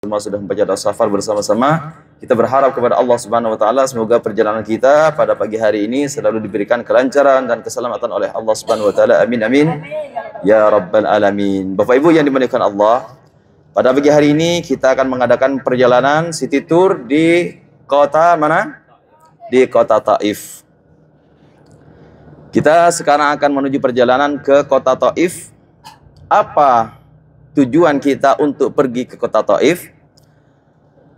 semua sudah membaca doa safar bersama-sama. Kita berharap kepada Allah Subhanahu wa taala semoga perjalanan kita pada pagi hari ini selalu diberikan kelancaran dan keselamatan oleh Allah Subhanahu wa taala. Amin amin. Ya rabbal alamin. Bapak Ibu yang dimuliakan Allah, pada pagi hari ini kita akan mengadakan perjalanan city tour di kota mana? Di kota Taif. Kita sekarang akan menuju perjalanan ke kota Taif. Apa tujuan kita untuk pergi ke kota Taif?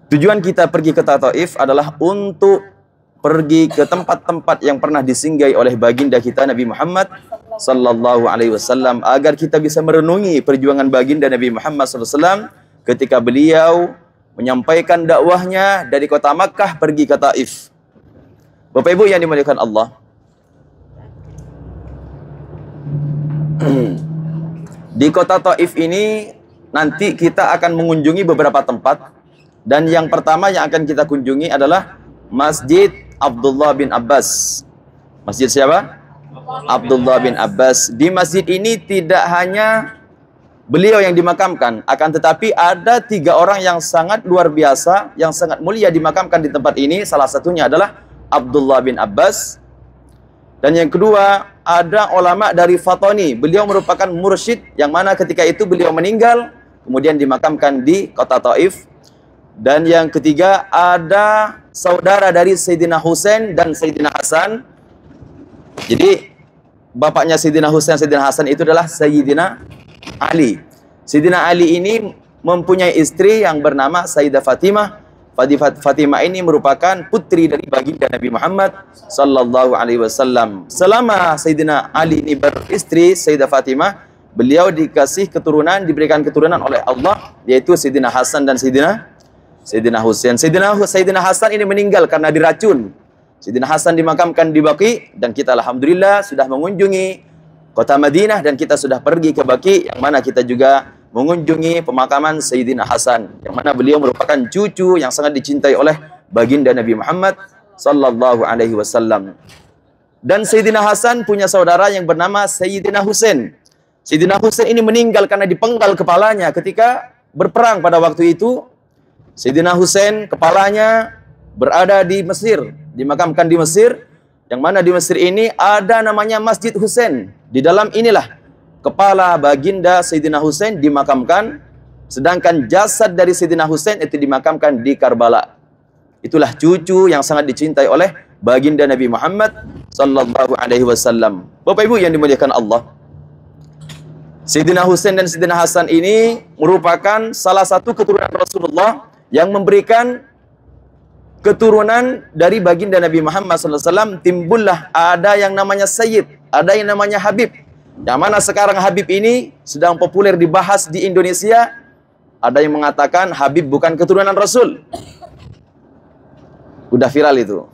Tujuan kita pergi ke kota Taif adalah untuk pergi ke tempat-tempat yang pernah disinggahi oleh baginda kita Nabi Muhammad sallallahu alaihi wasallam, agar kita bisa merenungi perjuangan baginda Nabi Muhammad sallallahu alaihi wasallam ketika beliau menyampaikan dakwahnya dari kota Makkah pergi ke Taif. Bapak Ibu yang dimuliakan Allah, di kota Taif ini nanti kita akan mengunjungi beberapa tempat. Dan yang pertama yang akan kita kunjungi adalah Masjid Abdullah bin Abbas. Masjid siapa? Abdullah bin Abbas. Di masjid ini tidak hanya beliau yang dimakamkan, akan tetapi ada 3 orang yang sangat luar biasa, yang sangat mulia dimakamkan di tempat ini. Salah satunya adalah Abdullah bin Abbas. Dan yang kedua, ada ulama dari Fatani. Beliau merupakan mursyid yang mana ketika itu beliau meninggal, kemudian dimakamkan di kota Taif. Dan yang ketiga, ada saudara dari Sayyidina Husain dan Sayyidina Hasan. Jadi bapaknya Sayyidina Husain dan Sayyidina Hasan itu adalah Sayyidina Ali. Sayyidina Ali ini mempunyai istri yang bernama Sayyidah Fatimah. Fatimah ini merupakan putri dari baginda Nabi Muhammad sallallahu alaihi wasallam. Selama Sayyidina Ali ini beristri Sayyidah Fatimah, beliau dikasih keturunan, diberikan keturunan oleh Allah, yaitu Sayyidina Hasan dan Sayyidina Husain. Sayyidina Hasan ini meninggal karena diracun. Sayyidina Hasan dimakamkan di Baqi, dan kita alhamdulillah sudah mengunjungi kota Madinah dan kita sudah pergi ke Baqi, yang mana kita juga mengunjungi pemakaman Sayyidina Hasan, yang mana beliau merupakan cucu yang sangat dicintai oleh baginda Nabi Muhammad sallallahu alaihi wasallam. Dan Sayyidina Hasan punya saudara yang bernama Sayyidina Husain. Sayyidina Husain ini meninggal karena dipenggal kepalanya ketika berperang pada waktu itu. Sayyidina Husain kepalanya berada di Mesir, dimakamkan di Mesir, yang mana di Mesir ini ada namanya Masjid Husain. Di dalam inilah kepala baginda Sayyidina Husain dimakamkan, sedangkan jasad dari Sayyidina Husain itu dimakamkan di Karbala. Itulah cucu yang sangat dicintai oleh baginda Nabi Muhammad sallallahu alaihi wasallam. Bapak Ibu yang dimuliakan Allah, Sayyidina Husain dan Sayyidina Hasan ini merupakan salah satu keturunan Rasulullah yang memberikan keturunan dari baginda Nabi Muhammad SAW. Timbullah ada yang namanya Sayyid, ada yang namanya Habib, yang mana sekarang Habib ini sedang populer dibahas di Indonesia. Ada yang mengatakan Habib bukan keturunan Rasul. Udah viral itu.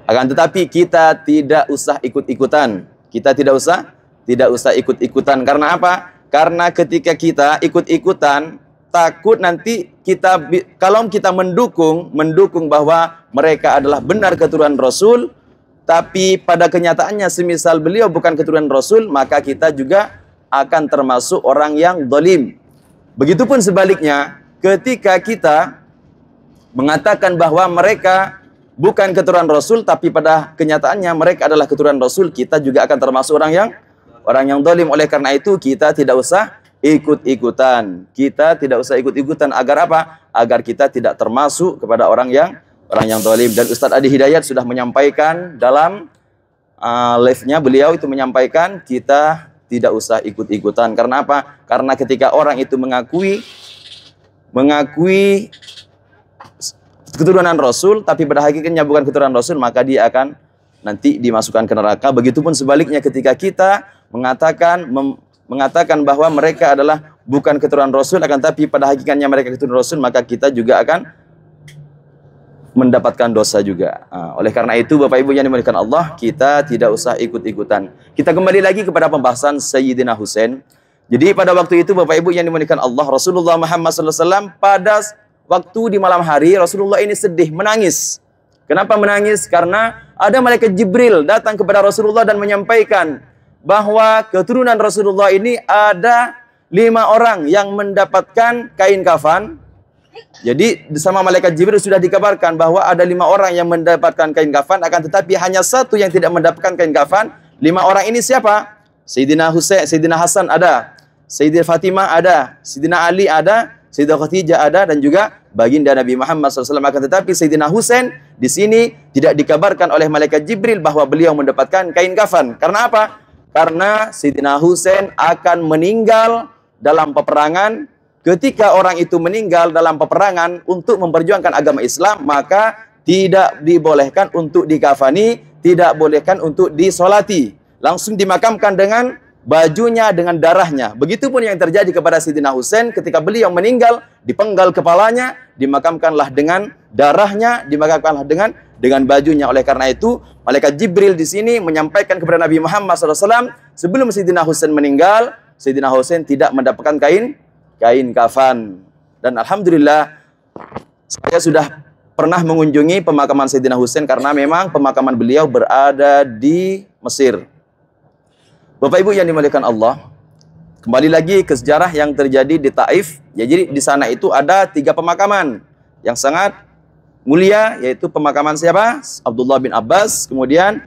Akan tetapi kita tidak usah ikut-ikutan. Kita tidak usah ikut-ikutan. Karena apa? Karena ketika kita ikut-ikutan, takut nanti kalau kita mendukung bahwa mereka adalah benar keturunan Rasul, tapi pada kenyataannya semisal beliau bukan keturunan Rasul, maka kita juga akan termasuk orang yang zalim. Begitupun sebaliknya, ketika kita mengatakan bahwa mereka bukan keturunan Rasul, tapi pada kenyataannya mereka adalah keturunan Rasul, kita juga akan termasuk orang yang zalim. Oleh karena itu kita tidak usah ikut-ikutan. Kita tidak usah ikut-ikutan agar apa? Agar kita tidak termasuk kepada orang yang zalim. Dan Ustadz Adi Hidayat sudah menyampaikan dalam live-nya, beliau itu menyampaikan kita tidak usah ikut-ikutan. Karena apa? Karena ketika orang itu mengakui keturunan Rasul, tapi pada hakikatnya bukan keturunan Rasul, maka dia akan nanti dimasukkan ke neraka. Begitupun sebaliknya, ketika kita mengatakan bahwa mereka adalah bukan keturunan Rasul, akan tapi pada hakikatnya mereka keturunan Rasul, maka kita juga akan mendapatkan dosa juga. Oleh karena itu Bapak Ibu yang dimuliakan Allah, kita tidak usah ikut-ikutan. Kita kembali lagi kepada pembahasan Sayyidina Husain. Jadi pada waktu itu Bapak Ibu yang dimuliakan Allah, Rasulullah Muhammad SAW pada waktu di malam hari, Rasulullah ini sedih, menangis. Kenapa menangis? Karena ada malaikat Jibril datang kepada Rasulullah dan menyampaikan bahwa keturunan Rasulullah ini ada 5 orang yang mendapatkan kain kafan. Jadi sama malaikat Jibril sudah dikabarkan bahwa ada 5 orang yang mendapatkan kain kafan, akan tetapi hanya 1 yang tidak mendapatkan kain kafan. 5 orang ini siapa? Sayyidina Husain, Sayyidina Hasan ada, Sayyidina Fatimah ada, Sayyidina Ali ada, Sayyidina Khadijah ada, dan juga baginda Nabi Muhammad SAW. Akan tetapi Sayyidina Husain di sini tidak dikabarkan oleh malaikat Jibril bahwa beliau mendapatkan kain kafan. Karena apa? Karena Sayyidina Husain akan meninggal dalam peperangan. Ketika orang itu meninggal dalam peperangan untuk memperjuangkan agama Islam, maka tidak dibolehkan untuk dikafani, tidak bolehkan untuk disolati. Langsung dimakamkan dengan bajunya, dengan darahnya. Begitupun yang terjadi kepada Sayyidina Husain ketika beliau meninggal, dipenggal kepalanya, dimakamkanlah dengan darahnya, dimakamkanlah dengan bajunya. Oleh karena itu, malaikat Jibril di sini menyampaikan kepada Nabi Muhammad SAW, sebelum Sayyidina Husain meninggal, Sayyidina Husain tidak mendapatkan kain kafan. Dan alhamdulillah, saya sudah pernah mengunjungi pemakaman Sayyidina Husain karena memang pemakaman beliau berada di Mesir. Bapak Ibu yang dimuliakan Allah, kembali lagi ke sejarah yang terjadi di Taif. Ya, jadi di sana itu ada 3 pemakaman yang sangat mulia, yaitu pemakaman siapa? Abdullah bin Abbas, kemudian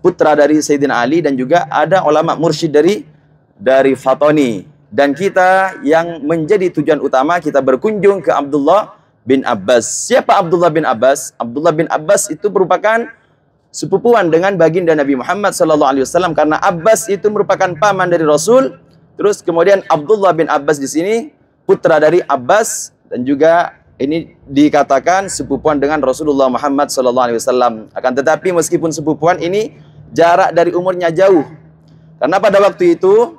putra dari Sayyidina Ali, dan juga ada ulama mursyid dari Fatoni. Dan kita yang menjadi tujuan utama, kita berkunjung ke Abdullah bin Abbas. Siapa Abdullah bin Abbas? Abdullah bin Abbas itu merupakan sepupuan dengan baginda Nabi Muhammad SAW, karena Abbas itu merupakan paman dari Rasul. Terus kemudian Abdullah bin Abbas di sini putra dari Abbas, dan juga ini dikatakan sepupuan dengan Rasulullah Muhammad SAW. Akan tetapi meskipun sepupuan ini, jarak dari umurnya jauh. Karena pada waktu itu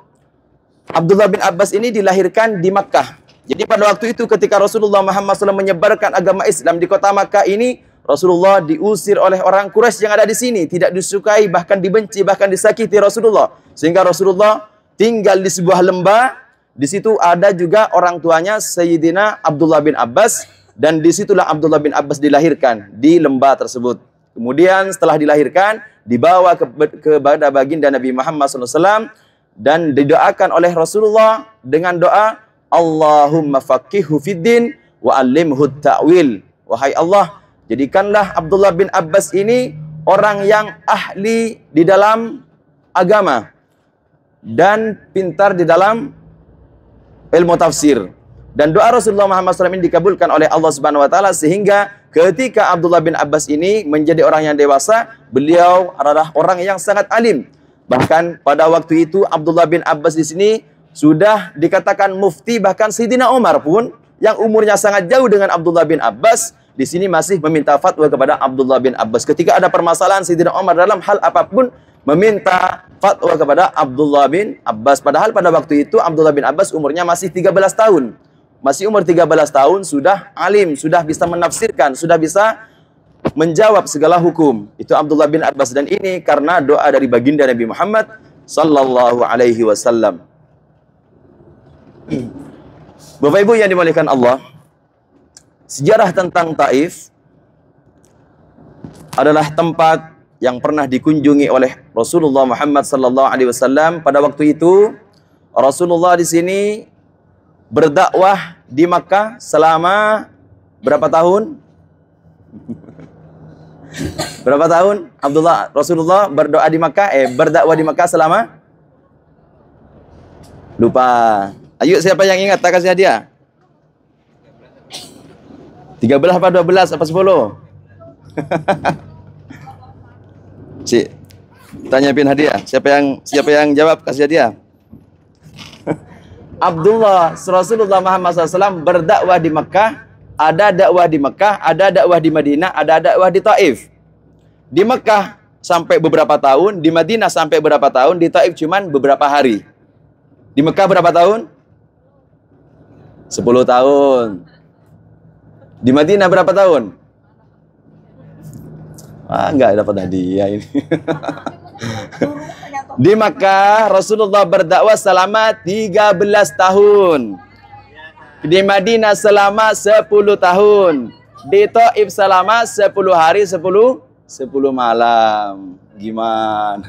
Abdullah bin Abbas ini dilahirkan di Makkah. Jadi pada waktu itu ketika Rasulullah Muhammad SAW menyebarkan agama Islam di kota Makkah ini, Rasulullah diusir oleh orang Quraisy yang ada di sini, tidak disukai, bahkan dibenci, bahkan disakiti Rasulullah. Sehingga Rasulullah tinggal di sebuah lembah. Di situ ada juga orang tuanya Sayyidina Abdullah bin Abbas, dan disitulah Abdullah bin Abbas dilahirkan di lembah tersebut. Kemudian setelah dilahirkan, dibawa kepada baginda Nabi Muhammad SAW, dan didoakan oleh Rasulullah dengan doa, Allahumma faqihhu fiddin wa allimhu ta'wil. Wahai Allah, jadikanlah Abdullah bin Abbas ini orang yang ahli di dalam agama dan pintar di dalam ilmu tafsir. Dan doa Rasulullah Muhammad SAW ini dikabulkan oleh Allah Subhanahu wa taala, sehingga ketika Abdullah bin Abbas ini menjadi orang yang dewasa, beliau adalah orang yang sangat alim. Bahkan pada waktu itu Abdullah bin Abbas di sini sudah dikatakan mufti, bahkan Sayyidina Umar pun yang umurnya sangat jauh dengan Abdullah bin Abbas di sini masih meminta fatwa kepada Abdullah bin Abbas. Ketika ada permasalahan, Sayyidina Umar dalam hal apapun meminta fatwa kepada Abdullah bin Abbas. Padahal pada waktu itu Abdullah bin Abbas umurnya masih 13 tahun. Masih umur 13 tahun sudah alim, sudah bisa menafsirkan, sudah bisa menjawab segala hukum. Itu Abdullah bin Abbas, dan ini karena doa dari baginda Nabi Muhammad sallallahu alaihi wasallam. Bapak Ibu yang dimuliakan Allah, sejarah tentang Taif adalah tempat yang pernah dikunjungi oleh Rasulullah Muhammad sallallahu alaihi wasallam. Pada waktu itu Rasulullah di sini berdakwah di Makkah selama berapa tahun? Berapa tahun Rasulullah berdoa di Makkah, berdakwah di Makkah selama? Lupa. Ayo, siapa yang ingat? Tak kasih hadiah. 13 apa 12 apa 10? Si, tanyain hadiah. Siapa yang jawab kasih hadiah? Rasulullah Muhammad SAW berdakwah di Makkah. Ada dakwah di Mekah, ada dakwah di Madinah, ada dakwah di Taif. Di Mekah sampai beberapa tahun, di Madinah sampai beberapa tahun, di Taif cuman beberapa hari. Di Mekah berapa tahun? 10 tahun. Di Madinah berapa tahun? Enggak dapat hadiah ini. Di Mekah Rasulullah berdakwah selama 13 tahun. Di Madinah selama 10 tahun. Di Taif selama 10 hari 10 malam. Gimana?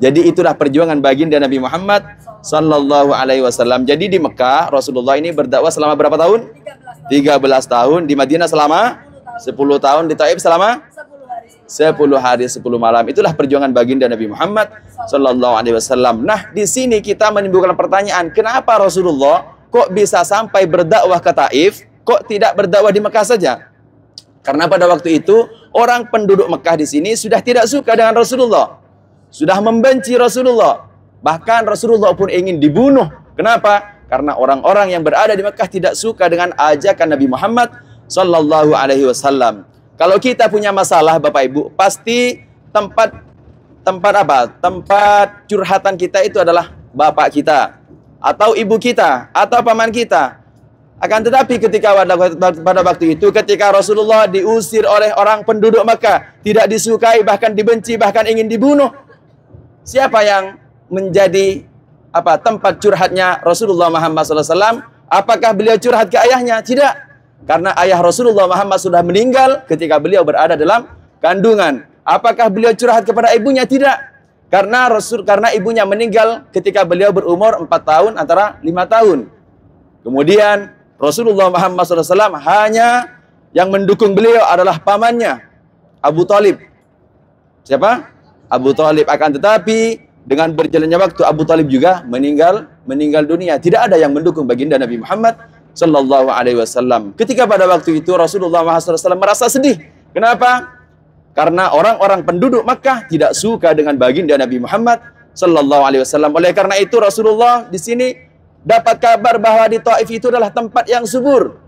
Jadi itulah perjuangan baginda Nabi Muhammad sallallahu alaihi wasallam. Jadi di Mekah Rasulullah ini berdakwah selama berapa tahun? 13 tahun. Di Madinah selama 10 tahun. Di Taif selama 10 hari 10 malam. Itulah perjuangan baginda Nabi Muhammad sallallahu alaihi wasallam. Nah, di sini kita menimbulkan pertanyaan, kenapa Rasulullah kok bisa sampai berdakwah ke Taif, kok tidak berdakwah di Mekah saja? Karena pada waktu itu orang penduduk Mekah di sini sudah tidak suka dengan Rasulullah, sudah membenci Rasulullah. Bahkan Rasulullah pun ingin dibunuh. Kenapa? Karena orang-orang yang berada di Mekah tidak suka dengan ajakan Nabi Muhammad sallallahu alaihi wasallam. Kalau kita punya masalah Bapak Ibu, pasti tempat curhatan kita itu adalah bapak kita atau ibu kita atau paman kita. Akan tetapi ketika pada waktu itu ketika Rasulullah diusir oleh orang penduduk Mekah, tidak disukai, bahkan dibenci, bahkan ingin dibunuh, siapa yang menjadi tempat curhatnya Rasulullah Muhammad SAW? Apakah beliau curhat ke ayahnya? Tidak. Karena ayah Rasulullah Muhammad sudah meninggal ketika beliau berada dalam kandungan. Apakah beliau curhat kepada ibunya? Tidak. Karena ibunya meninggal ketika beliau berumur 4 tahun antara 5 tahun. Kemudian Rasulullah Muhammad SAW hanya yang mendukung beliau adalah pamannya Abu Talib. Siapa? Abu Talib. Akan tetapi dengan berjalannya waktu Abu Talib juga meninggal dunia. Tidak ada yang mendukung baginda Nabi Muhammad sallallahu alaihi wasallam. Ketika pada waktu itu Rasulullah Muhammad SAW merasa sedih. Kenapa? Karena orang-orang penduduk Makkah tidak suka dengan baginda Nabi Muhammad sallallahu alaihi wasallam. Oleh karena itu Rasulullah di sini dapat kabar bahwa di Taif itu adalah tempat yang subur.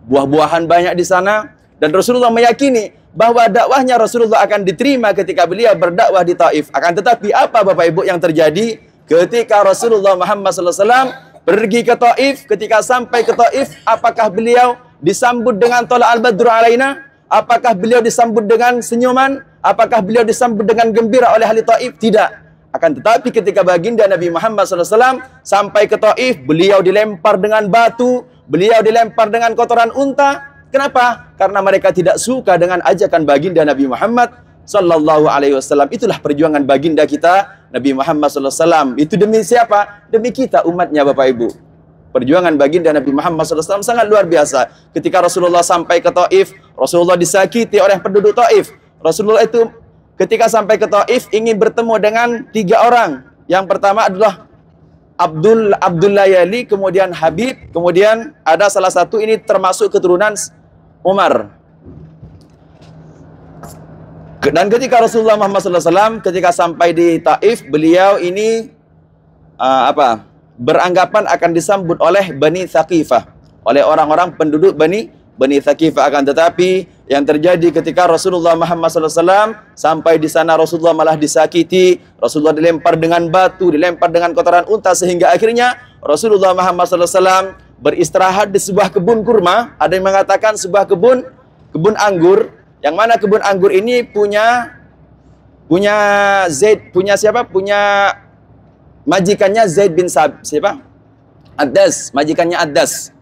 Buah-buahan banyak di sana dan Rasulullah meyakini bahwa dakwahnya Rasulullah akan diterima ketika beliau berdakwah di Taif. Akan tetapi apa Bapak Ibu yang terjadi ketika Rasulullah Muhammad SAW pergi ke Taif? Ketika sampai ke Taif, apakah beliau disambut dengan tola al-badru alaina? Apakah beliau disambut dengan senyuman? Apakah beliau disambut dengan gembira oleh ahli Taif? Tidak. Akan tetapi ketika baginda Nabi Muhammad SAW sampai ke Taif, beliau dilempar dengan batu, beliau dilempar dengan kotoran unta. Kenapa? Karena mereka tidak suka dengan ajakan baginda Nabi Muhammad sallallahu alaihi wasallam. Itulah perjuangan baginda kita Nabi Muhammad sallallahu alaihi wasallam. Itu demi siapa? Demi kita umatnya Bapak Ibu. Perjuangan baginda Nabi Muhammad sallallahu alaihi wasallam sangat luar biasa. Ketika Rasulullah sampai ke Taif, Rasulullah disakiti oleh penduduk Taif. Rasulullah itu ketika sampai ke Taif ingin bertemu dengan 3 orang. Yang pertama adalah Abdullah Yali, kemudian Habib, kemudian ada salah satu ini termasuk keturunan Umar. Dan ketika Rasulullah Muhammad SAW ketika sampai di Taif, beliau ini beranggapan akan disambut oleh Bani Thaqifah, oleh orang-orang penduduk Bani Thaqifah. Akan tetapi yang terjadi ketika Rasulullah Muhammad SAW sampai di sana, Rasulullah malah disakiti. Rasulullah dilempar dengan batu, dilempar dengan kotoran unta, sehingga akhirnya Rasulullah Muhammad SAW beristirahat di sebuah kebun kurma. Ada yang mengatakan sebuah kebun anggur, yang mana kebun anggur ini punya majikannya Zaid bin Addas, majikannya Addas.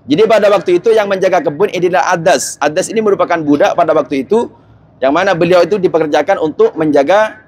Jadi pada waktu itu yang menjaga kebun inilah Addas. Addas ini merupakan budak pada waktu itu, yang mana beliau itu dipekerjakan untuk menjaga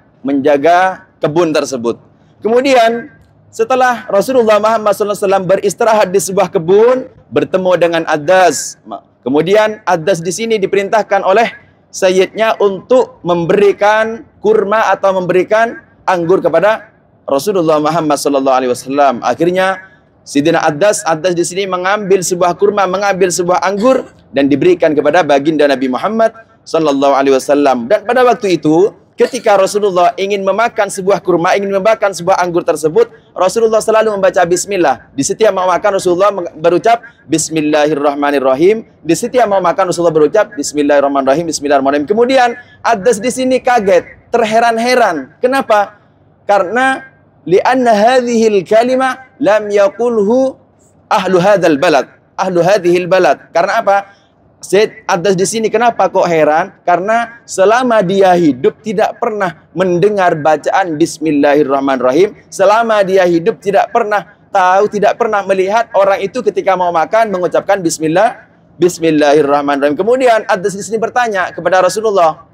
kebun tersebut. Kemudian setelah Rasulullah Muhammad SAW beristirahat di sebuah kebun, bertemu dengan Addas. Kemudian Addas di sini diperintahkan oleh sayyidnya untuk memberikan kurma atau memberikan anggur kepada Rasulullah Muhammad SAW. Akhirnya Sidina Addas di sini mengambil sebuah kurma, mengambil sebuah anggur dan diberikan kepada baginda Nabi Muhammad SAW. Dan pada waktu itu, ketika Rasulullah ingin memakan sebuah kurma, ingin memakan sebuah anggur tersebut, Rasulullah selalu membaca bismillah. Di setiap mau makan Rasulullah berucap bismillahirrahmanirrahim. Di setiap mau makan Rasulullah berucap bismillahirrahmanirrahim, bismillahirrahmanirrahim. Kemudian Addas di sini kaget, terheran-heran. Kenapa? Karena li'anna hadhil kalimah lam yaqulhu ahlu hadzal balad, ahlu hadhil balad. Karena apa? Said Addas di sini kenapa kok heran? Karena selama dia hidup tidak pernah mendengar bacaan bismillahirrahmanirrahim. Selama dia hidup tidak pernah tahu, tidak pernah melihat orang itu ketika mau makan mengucapkan bismillahirrahmanirrahim. Kemudian Addas di sini bertanya kepada Rasulullah,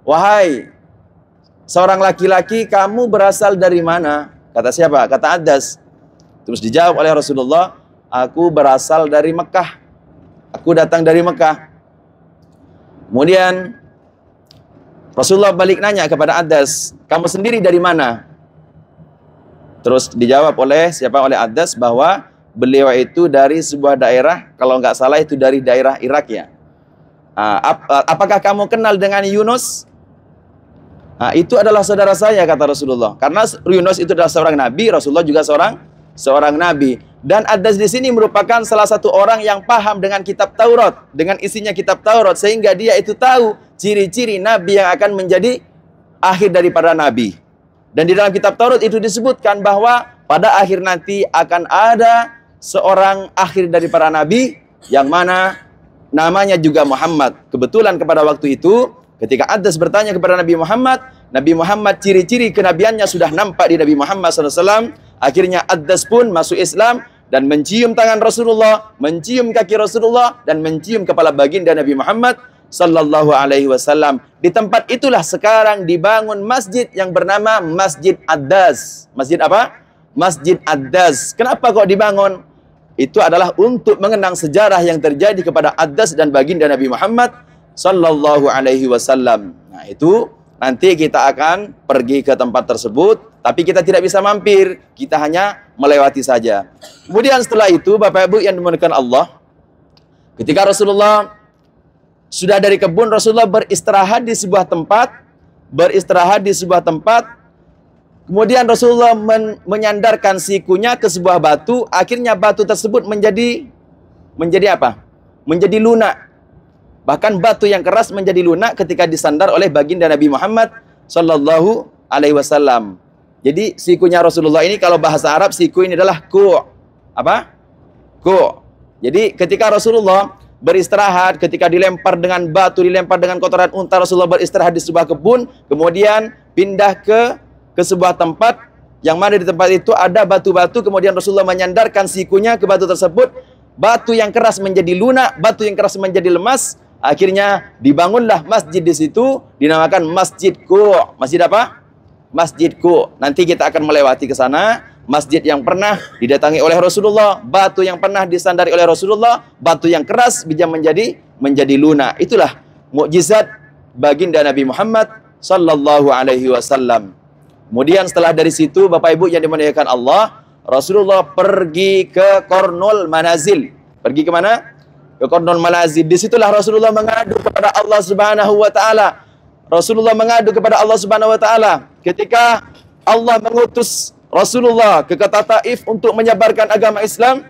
"Wahai seorang laki-laki, kamu berasal dari mana?" Kata siapa? Kata Addas. Terus dijawab oleh Rasulullah, aku berasal dari Mekah. Aku datang dari Mekah. Kemudian Rasulullah balik nanya kepada Addas, kamu sendiri dari mana? Terus dijawab oleh siapa? Oleh Addas bahwa beliau itu dari sebuah daerah, kalau nggak salah itu dari daerah Irak ya. Apakah kamu kenal dengan Yunus? Itu adalah saudara saya, kata Rasulullah. Karena Yunus itu adalah seorang nabi, Rasulullah juga seorang nabi. Dan Addas di sini merupakan salah satu orang yang paham dengan kitab Taurat, dengan isinya kitab Taurat, sehingga dia itu tahu ciri-ciri nabi yang akan menjadi akhir daripada nabi. Dan di dalam kitab Taurat itu disebutkan bahwa pada akhir nanti akan ada seorang akhir daripada nabi yang mana namanya juga Muhammad. Kebetulan kepada waktu itu ketika Addas bertanya kepada Nabi Muhammad ciri-ciri kenabiannya sudah nampak di Nabi Muhammad SAW. Akhirnya Addas pun masuk Islam dan mencium tangan Rasulullah, mencium kaki Rasulullah, dan mencium kepala baginda Nabi Muhammad sallallahu alaihi wasallam. Di tempat itulah sekarang dibangun masjid yang bernama Masjid Addas. Masjid apa? Masjid Addas. Kenapa kok dibangun? Itu adalah untuk mengenang sejarah yang terjadi kepada Addas dan baginda Nabi Muhammad sallallahu alaihi wasallam. Nah, itu nanti kita akan pergi ke tempat tersebut, tapi kita tidak bisa mampir, kita hanya melewati saja. Kemudian setelah itu, Bapak Ibu yang dimuliakan Allah, ketika Rasulullah sudah dari kebun, Rasulullah beristirahat di sebuah tempat, kemudian Rasulullah menyandarkan sikunya ke sebuah batu, akhirnya batu tersebut menjadi apa? Menjadi lunak. Bahkan batu yang keras menjadi lunak ketika disandar oleh baginda Nabi Muhammad sallallahu alaihi wasallam. Jadi sikunya Rasulullah ini, kalau bahasa Arab siku ini adalah ku'. Apa? Ku'. Jadi ketika Rasulullah beristirahat, ketika dilempar dengan batu, dilempar dengan kotoran unta, Rasulullah beristirahat di sebuah kebun, kemudian pindah ke sebuah tempat yang mana di tempat itu ada batu-batu, kemudian Rasulullah menyandarkan sikunya ke batu tersebut. Batu yang keras menjadi lunak, batu yang keras menjadi lemas. Akhirnya dibangunlah masjid di situ, dinamakan Masjid Ku'. Masjid apa? Masjid Ku'. Nanti kita akan melewati ke sana. Masjid yang pernah didatangi oleh Rasulullah, batu yang pernah disandari oleh Rasulullah, batu yang keras bisa menjadi lunak. Itulah mukjizat baginda Nabi Muhammad sallallahu alaihi wasallam. Kemudian setelah dari situ, Bapak Ibu yang dimuliakan Allah, Rasulullah pergi ke Qarnul Manazil. Pergi ke mana? Ke Qarnul Manazil. Disitulah Rasulullah mengadu kepada Allah Subhanahu wa taala. Rasulullah mengadu kepada Allah Subhanahu wa taala ketika Allah mengutus Rasulullah ke kota Taif untuk menyebarkan agama Islam.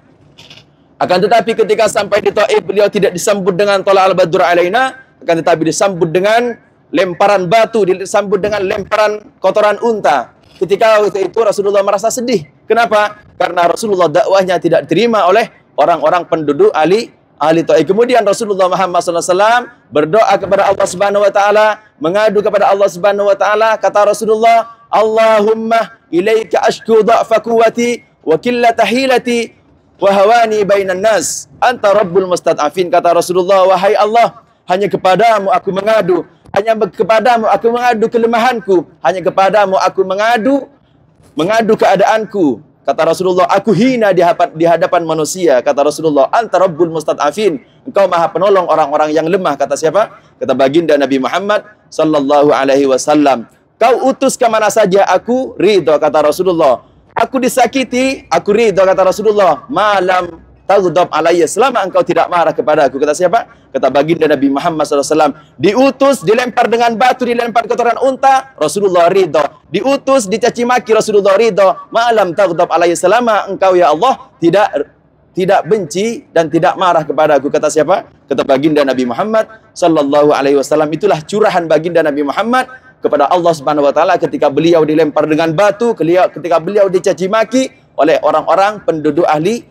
Akan tetapi ketika sampai di Taif, beliau tidak disambut dengan Thala al-Badru alaina, akan tetapi disambut dengan lemparan batu, disambut dengan lemparan kotoran unta. Ketika itu Rasulullah merasa sedih. Kenapa? Karena Rasulullah dakwahnya tidak diterima oleh orang-orang penduduk ahli Taif. Kemudian Rasulullah Muhammad SAW berdoa kepada Allah Subhanahu wa taala, mengadu kepada Allah Subhanahu wa taala. Kata Rasulullah, Allahumma ilaika ashku dha'fa quwwati wa qillata hilati wa hawani bainan nas. Anta rabbul mustad'afin. Kata Rasulullah, wahai Allah, hanya kepadamu aku mengadu. Hanya kepadamu aku mengadu kelemahanku. Hanya kepadamu aku mengadu keadaanku. Kata Rasulullah, aku hina di hadapan manusia. Kata Rasulullah, anta rabbul mustad'afin. Engkau maha penolong orang-orang yang lemah. Kata siapa? Kata baginda Nabi Muhammad sallallahu alaihi wasallam. Kau utus ke mana saja, aku ridho. Kata Rasulullah. Aku disakiti, aku ridho. Kata Rasulullah. Malam taghdab alayya, selama engkau tidak marah kepada aku. Kata siapa? Kata baginda Nabi Muhammad SAW. Diutus, dilempar dengan batu, dilempar kotoran unta, Rasulullah ridho. Diutus, dicaci maki, Rasulullah ridho. Malam taghdab alayya, selama engkau ya Allah tidak benci dan tidak marah kepada aku. Kata siapa? Kata baginda Nabi Muhammad sallallahu alaihi wasallam. Itulah curahan baginda Nabi Muhammad kepada Allah Subhanahu wa taala ketika beliau dilempar dengan batu, ketika beliau dicaci maki oleh orang-orang penduduk ahli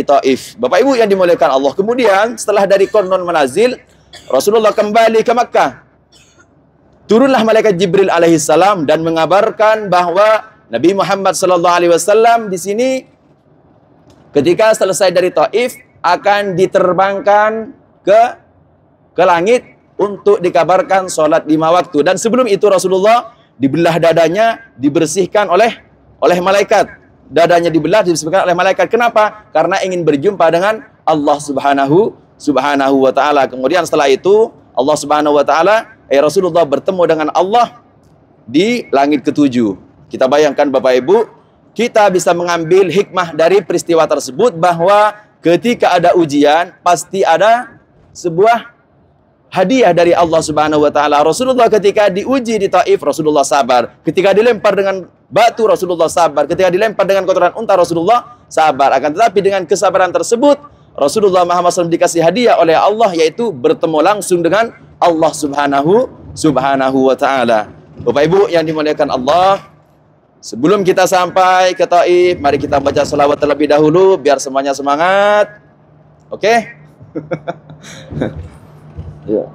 Taif. Bapak Ibu yang dimuliakan Allah. Kemudian setelah dari Qarnul Manazil, Rasulullah kembali ke Makkah. Turunlah malaikat Jibril alaihissalam dan mengabarkan bahwa Nabi Muhammad sallallahu alaihi wasallam di sini ketika selesai dari Taif akan diterbangkan ke langit untuk dikabarkan sholat 5 waktu. Dan sebelum itu Rasulullah dibelah dadanya, dibersihkan oleh oleh malaikat. Dadanya dibelah disebabkan oleh malaikat. Kenapa? Karena ingin berjumpa dengan Allah Subhanahu wa taala. Kemudian setelah itu Allah Subhanahu wa taala, Rasulullah bertemu dengan Allah di langit ketujuh. Kita bayangkan Bapak Ibu, kita bisa mengambil hikmah dari peristiwa tersebut bahwa ketika ada ujian pasti ada sebuah hadiah dari Allah Subhanahu wa taala. Rasulullah ketika diuji di Taif, Rasulullah sabar. Ketika dilempar dengan batu, Rasulullah sabar. Ketika dilempar dengan kotoran unta, Rasulullah sabar. Akan tetapi dengan kesabaran tersebut, Rasulullah Muhammad SAW dikasih hadiah oleh Allah, yaitu bertemu langsung dengan Allah Subhanahu wa taala. Bapak Ibu yang dimuliakan Allah, sebelum kita sampai ke Taif, mari kita baca salawat terlebih dahulu biar semuanya semangat. Oke? Ya.